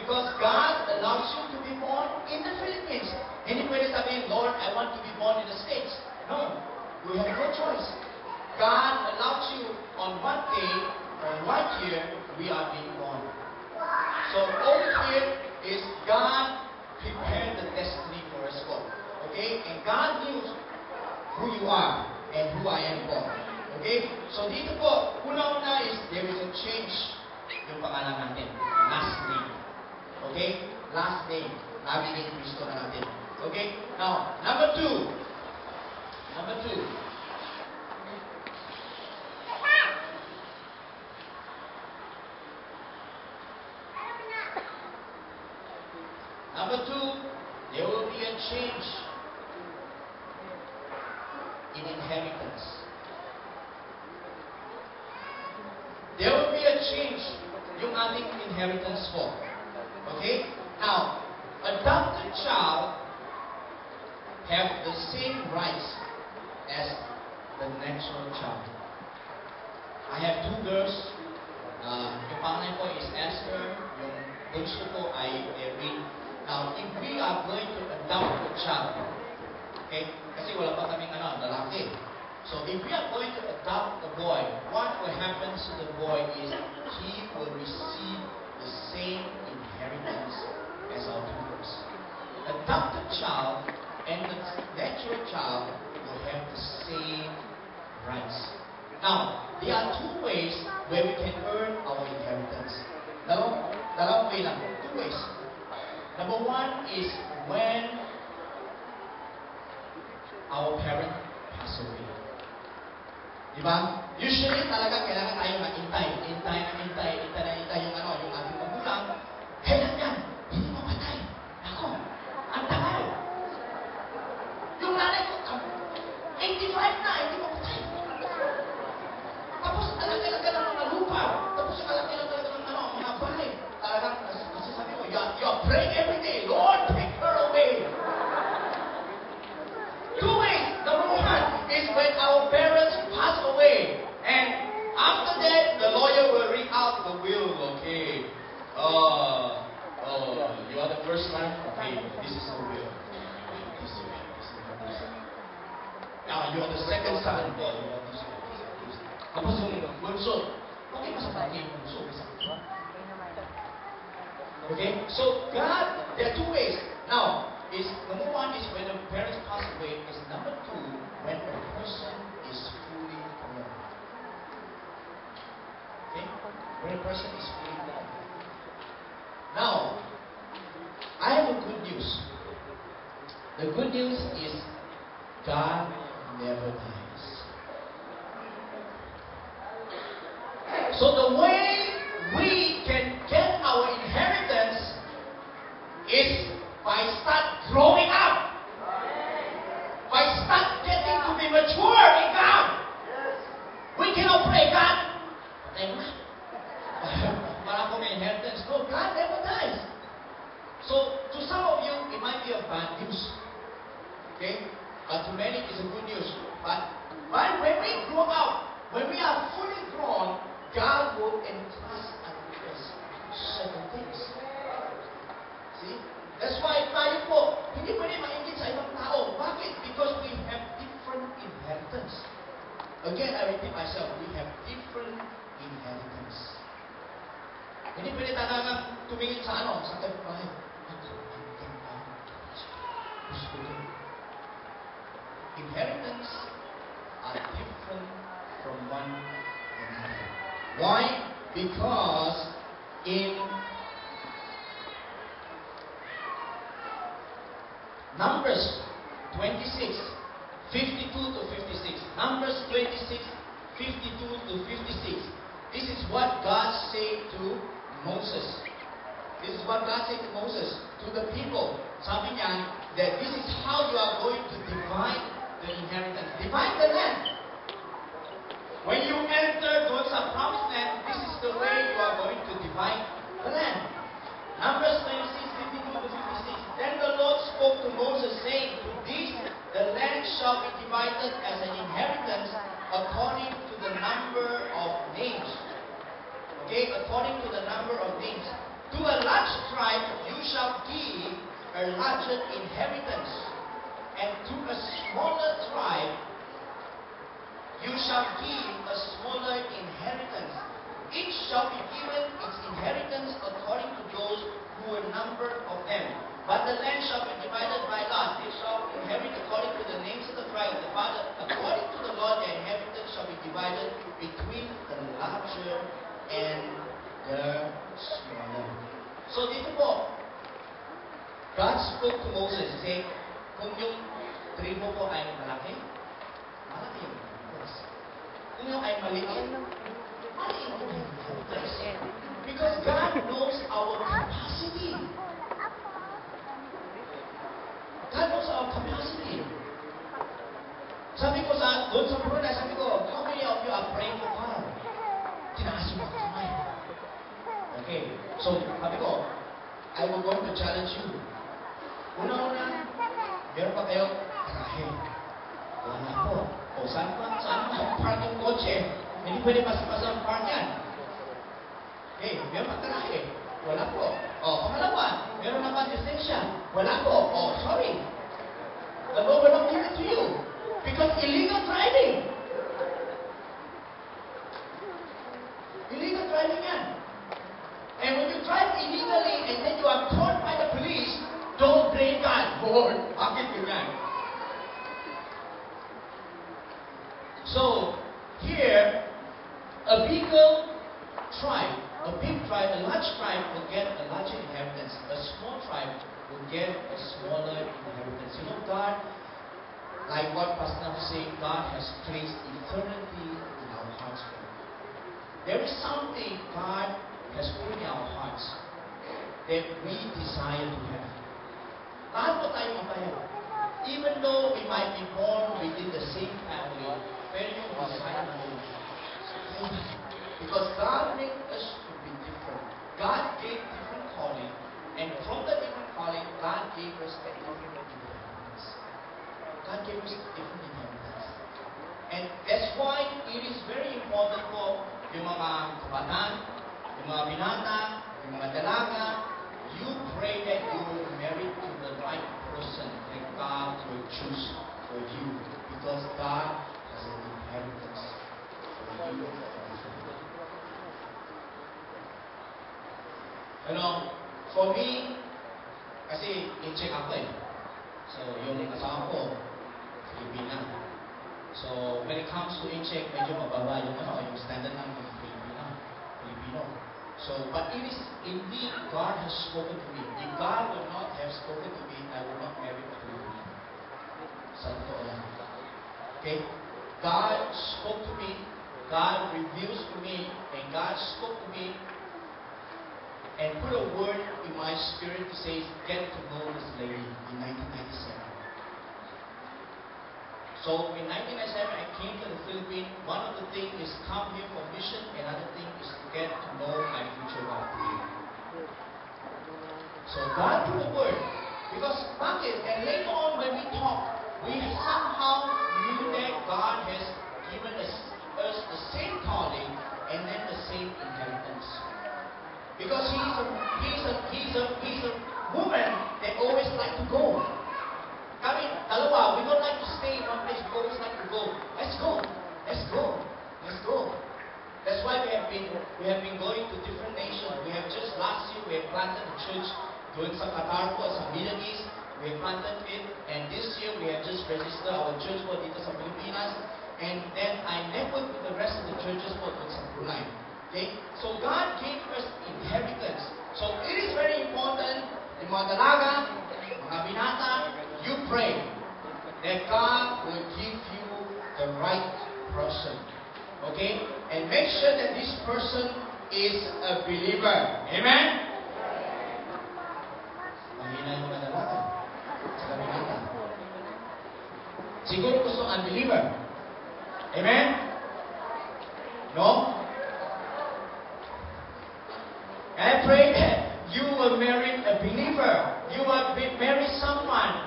Because God allows you to be born in the Philippines. Hindi pwede sabihin, Lord, I want to be born in the States. No. You have no choice. God allows you on one day, or one year, we are being born. So over here is God prepared the destiny for us all. Okay? And God knew who you are and who I am for. Okay? So dito po, una-una is there is a change yung pangalan natin. Last name. Okay? Last name. Nabigay ni Kristo na natin. Okay? Now, number two. Number two. Number two, there will be a change in inheritance. There will be a change yung ating inheritance po. Okay? Now, adopted child have the same rights as the natural child. I have two girls. Yung pangalan ko is Esther. Yung bunso ko ay Erin. Now, if we are going to adopt a child, okay, kasi wala pa kaming lalaki. So, if we are going to adopt a boy, what will happen to the boy is he will receive the same inheritance as our two girls. Adopted child and the natural child will have the same rights. Now, there are two ways where we can earn our inheritance. Dalawang way lang. Two ways. Number one is when our parent pass away. Diba? Usually, talaga kailangan tayo mag-intay. Intay yung ating magulang. Kailan yan? Hindi mapatay. Ako, ang tagal. Yung nanay ko, 85 na, hindi mapatay. Tapos, alaki-laki ng mga lupa. Tapos, alaki-laki ng mga bahay. Talagang, sabi ko, you're praying every day. Lord, take her away. Two ways. Number one is when our parents pass away. And after that, the lawyer will read out the will. Okay. You are the first one? Okay, this is the will. Now, you are the second son. Tapos yung bunso. Okay, masama yung bunso. Okay? So, God, there are two ways. Now, number one is when the parents pass away. Is number two, when a person is fully grown. Okay? When a person is fully grown. Now, I have a good news. The good news is God never dies. So the way we can get our inheritance is by start growing up. By start getting to be mature in God. We cannot pray, God, para ko may inheritance. No, God never dies. So, to some of you, it might be a bad news. Okay? But to many, it's a good news. But when we grow up, when we are fully grown, God will entrust us certain things. See? That's why tayo po, hindi pwede maingit sa ibang tao. Bakit? Because we have different inheritance. Again, I repeat myself, we have different inheritance. Hindi pwede talagang tumingin sa sa kapitbahay. Inheritance are different from one another. Why? Because in Numbers 26, 52 to 56. Numbers 26, 52 to 56. This is what God said to Moses. This is what God said to Moses, to the people. Sabi niya that this is how you are going to divide the inheritance. Divide the land. When you enter towards a promised land, this is the way you are going to divide the land. Numbers 26, 52 to 56. Then the Lord spoke to Moses, saying, to these the land shall be divided as an inheritance according to the number of names. Okay, according to the number of names. To a large tribe you shall give a larger inheritance, and to a smaller tribe you shall give a smaller inheritance. Each shall be given its inheritance according to those who were numbered of them. But the land shall be divided by lot. They shall inherit according to the names of the tribe of the father. According to the law, their inheritance shall be divided between the larger and the smaller. So dito po, God spoke to Moses, saying, kung yung tribo po ay malaki, malaki yung inheritance. Kung yung ay maliit, maliit yung inheritance. Because God knows our capacity. God knows our capacity. Sabi ko doon sa Brunei, sabi ko, how many of you are praying for God? Tinaas mo ako kamay. Okay, so sabi ko, I will going to challenge you. Una-una, meron pa kayong karahe. Wala po. O saan park yung kotse? Hindi pwede pasang park yan. Okay, meron pa karahe. Wala po. O, pangalawa, meron na ba lisensya? Wala po. O, sorry. The Lord will not give it to you. Because illegal driving. Illegal driving yan. And when you drive illegally and then you are caught by the police, don't blame God. Lord, bakit ganyan? So, here, a large tribe will get a larger inheritance. A small tribe will get a smaller inheritance. You know, God, like what Pastor was saying, God has placed eternity in our hearts. There is something God has put in our hearts that we desire to have. Lahat po tayo mabaya. Even though we might be born within the same family, pero yung desire natin. Because God made us to be different. God gave different calling, and from the different calling, God gave us a different inheritance. God gave us a different inheritance. And that's why it is very important for yung mga kabataan, yung mga binata, yung mga dalaga, you pray that you will be married to the right person that God will choose for you. Because God has an inheritance for you. You know, for me, kasi in-check ako eh. So, yung asawa ko, Filipina. So, when it comes to in-check, medyo mababa yung standard ng Filipino. So, but it is indeed God has spoken to me. If God would not have spoken to me, I would not marry a Filipino. Sa totoo lang. Okay? God spoke to me, God reveals to me, and God spoke to me, and put a word in my spirit to say, get to know this lady in 1997. So in 1997, I came to the Philippines. One of the things is come here for mission, another thing is to get to know my future wife. So God put a word. Because bakit? And later on when we talk, we somehow knew that God has given us the same calling and then the same inheritance. Because he's a woman that always like to go. Kami, dalawa, we don't like to stay in one place. We always like to go. Let's go. Let's go. Let's go. That's why we have been going to different nations. We have just last year we have planted a church doing sa Qatar po, sa Middle East. We have planted it, and this year we have just registered our church po dito sa Pilipinas. And then I network with the rest of the churches po dito sa Brunei. Okay? So God gave us inheritance. So it is very important, yung mga dalaga, mga binata, you pray that God will give you the right person. Okay? And make sure that this person is a believer. Amen? Mahina yung mga dalaga. Saka binata. Siguro gusto unbeliever. Amen? No? And I pray that you will marry a believer. You will marry someone